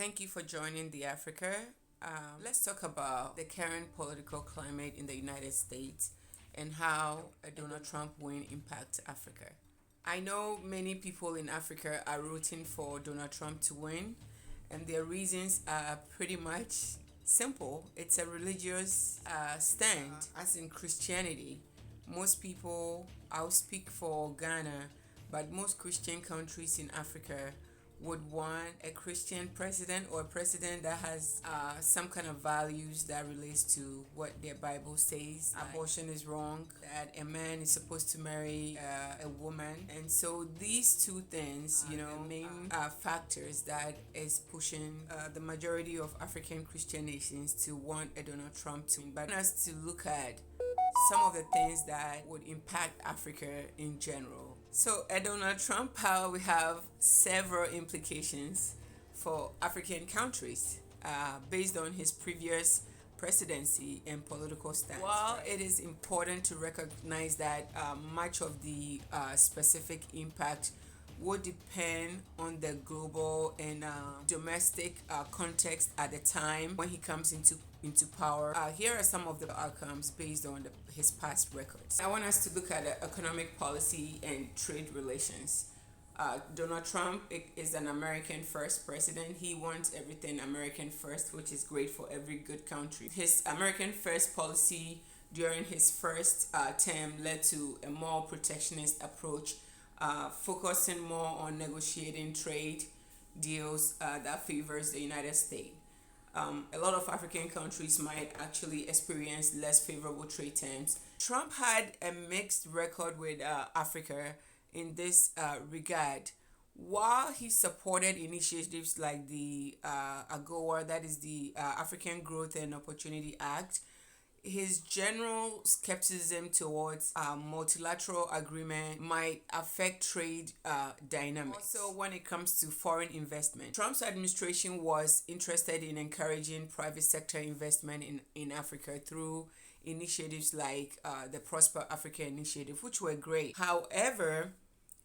Thank you for joining the Africa. Let's talk about the current political climate in the United States and how a Donald Trump win impacts Africa. I know many people in Africa are rooting for Donald Trump to win, and their reasons are pretty much simple. It's a religious stand, as in Christianity. Most people, I'll speak for Ghana, but most Christian countries in Africa would want a Christian president or a president that has some kind of values that relates to what their Bible says. Abortion is wrong, that a man is supposed to marry a woman. And so these two things, main factors that is pushing the majority of African Christian nations to want a Donald Trump to. But us to look at some of the things that would impact Africa in general. So, a Donald Trump power will have several implications for African countries based on his previous presidency and political stance. While it is important to recognize that much of the specific impact would depend on the global and domestic context at the time when he comes into power. Here are some of the outcomes based on his past records. I want us to look at economic policy and trade relations. Donald Trump is an American first president. He wants everything American first, which is great for every good country. His American first policy during his first term led to a more protectionist approach, focusing more on negotiating trade deals that favors the United States. A lot of African countries might actually experience less favorable trade terms. Trump had a mixed record with Africa in this regard. While he supported initiatives like the AGOA, that is the African Growth and Opportunity Act, his general skepticism towards multilateral agreement might affect trade dynamics. Also, when it comes to foreign investment, Trump's administration was interested in encouraging private sector investment in Africa through initiatives like the Prosper Africa Initiative, which were great. However,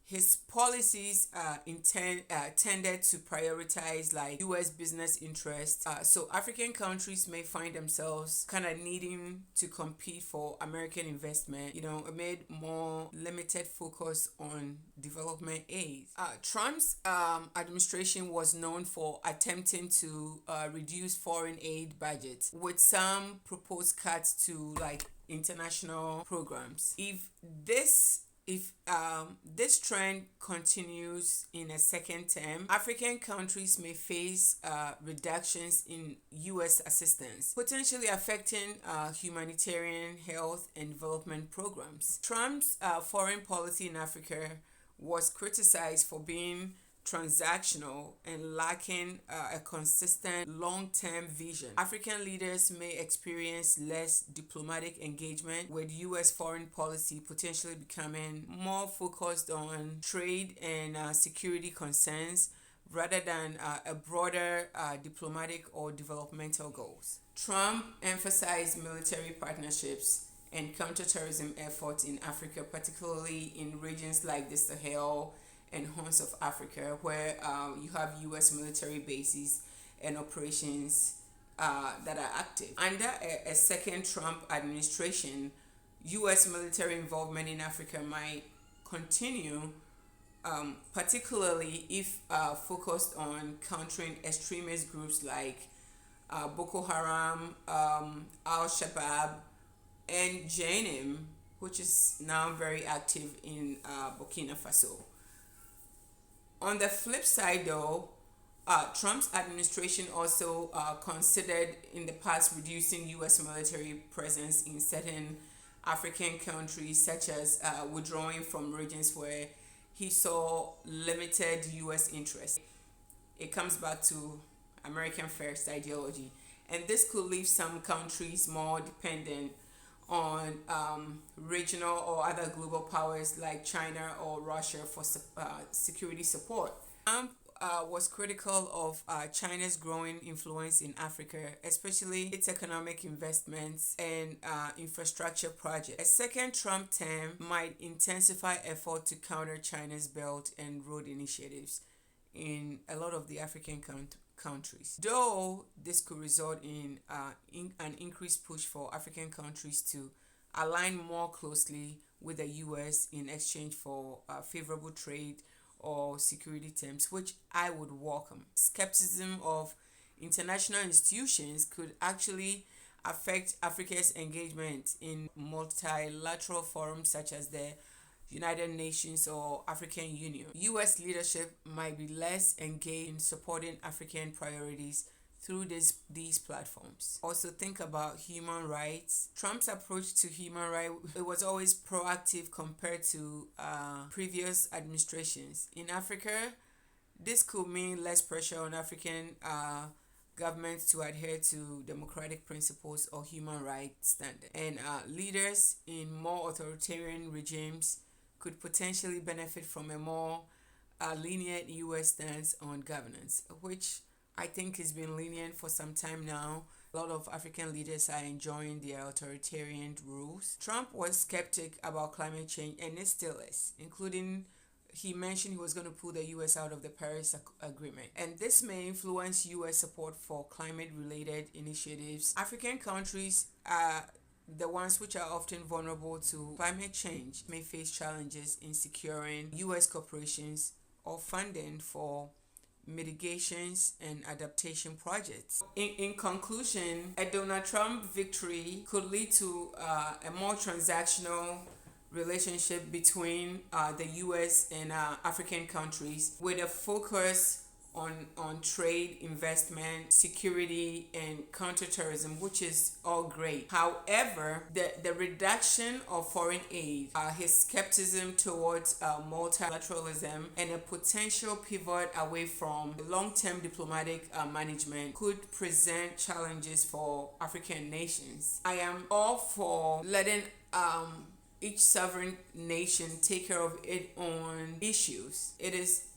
his policies tended to prioritize like U.S. business interests. So African countries may find themselves kind of needing to compete for American investment, amid more limited focus on development aid. Trump's administration was known for attempting to reduce foreign aid budgets with some proposed cuts to like international programs. If this trend continues in a second term, African countries may face reductions in U.S. assistance, potentially affecting humanitarian, health, and development programs. Trump's foreign policy in Africa was criticized for being transactional and lacking a consistent long-term vision. African leaders may experience less diplomatic engagement, with U.S. foreign policy potentially becoming more focused on trade and security concerns rather than a broader diplomatic or developmental goals. Trump emphasized military partnerships and counterterrorism efforts in Africa, particularly in regions like the Sahel and Horns of Africa, where you have U.S. military bases and operations that are active. Under a second Trump administration, U.S. military involvement in Africa might continue, particularly if focused on countering extremist groups like Boko Haram, Al-Shabaab, and JNM, which is now very active in Burkina Faso. On the flip side, though, Trump's administration also considered in the past reducing U.S. military presence in certain African countries, such as withdrawing from regions where he saw limited U.S. interest. It comes back to American first ideology, and this could leave some countries more dependent on regional or other global powers like China or Russia for security support. Trump was critical of China's growing influence in Africa, especially its economic investments and infrastructure projects. A second Trump term might intensify effort to counter China's Belt and Road initiatives in a lot of the African countries. Though this could result in an increased push for African countries to align more closely with the US in exchange for favorable trade or security terms, which I would welcome. Skepticism of international institutions could actually affect Africa's engagement in multilateral forums such as the United Nations or African Union. US leadership might be less engaged in supporting African priorities through these platforms. Also think about human rights. Trump's approach to human rights, it was always proactive compared to previous administrations. In Africa, this could mean less pressure on African governments to adhere to democratic principles or human rights standards. And leaders in more authoritarian regimes could potentially benefit from a more lenient US stance on governance, which I think has been lenient for some time now. A lot of African leaders are enjoying their authoritarian rules. Trump was skeptic about climate change, and it still is, including he mentioned he was going to pull the US out of the Paris Agreement. And this may influence US support for climate-related initiatives. African countries are the ones which are often vulnerable to climate change may face challenges in securing US corporations or funding for mitigations and adaptation projects. In conclusion, a Donald Trump victory could lead to a more transactional relationship between the US and African countries with a focus on trade, investment, security, and counterterrorism, which is all great. However, the reduction of foreign aid, his skepticism towards multilateralism, and a potential pivot away from long-term diplomatic management could present challenges for African nations. I am all for letting each sovereign nation take care of its own issues.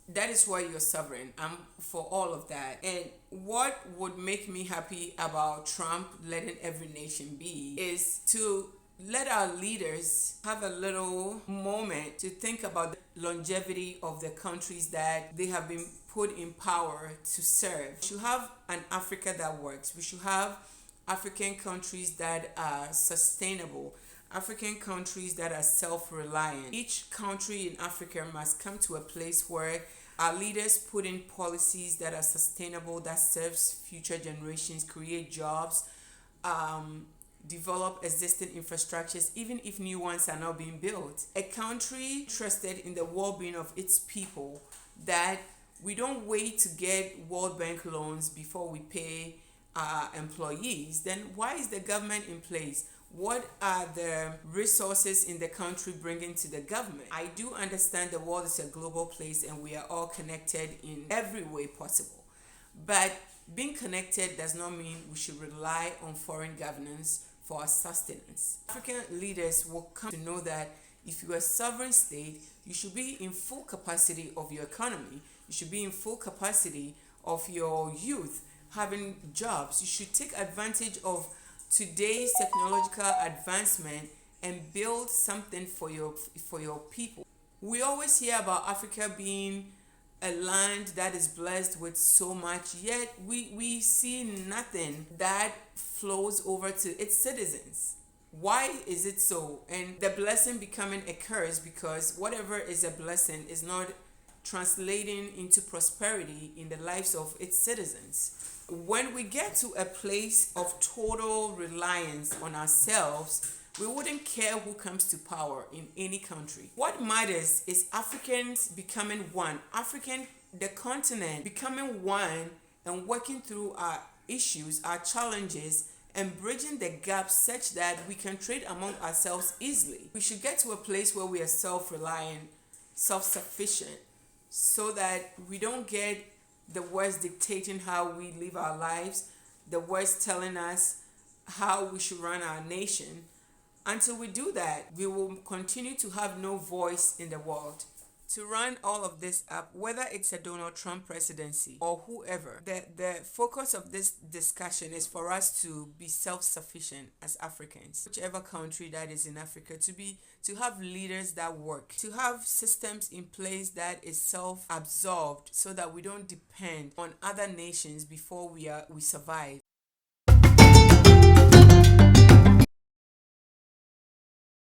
That is why you're sovereign. I'm for all of that. And what would make me happy about Trump letting every nation be is to let our leaders have a little moment to think about the longevity of the countries that they have been put in power to serve. We should have an Africa that works. We should have African countries that are sustainable. African countries that are self-reliant. Each country in Africa must come to a place where our leaders put in policies that are sustainable, that serves future generations, create jobs, develop existing infrastructures, even if new ones are not being built. A country interested in the well-being of its people, that we don't wait to get World Bank loans before we pay our employees. Then why is the government in place? What are the resources in the country bringing to the government? I do understand the world is a global place and we are all connected in every way possible. But being connected does not mean we should rely on foreign governance for our sustenance. African leaders will come to know that if you are a sovereign state, you should be in full capacity of your economy. You should be in full capacity of your youth having jobs. You should take advantage of today's technological advancement and build something for your people. We always hear about Africa being a land that is blessed with so much, yet we see nothing that flows over to its citizens. Why is it so? And the blessing becoming a curse because whatever is a blessing is not translating into prosperity in the lives of its citizens. When we get to a place of total reliance on ourselves, we wouldn't care who comes to power in any country. What matters is Africans becoming one, the continent becoming one and working through our issues, our challenges, and bridging the gaps such that we can trade among ourselves easily. We should get to a place where we are self-reliant, self-sufficient, so that we don't get the West dictating how we live our lives, the West telling us how we should run our nation. Until we do that, we will continue to have no voice in the world. To run all of this up, whether it's a Donald Trump presidency or whoever, the focus of this discussion is for us to be self-sufficient as Africans, whichever country that is in Africa, to have leaders that work, to have systems in place that is self-absorbed so that we don't depend on other nations before we survive.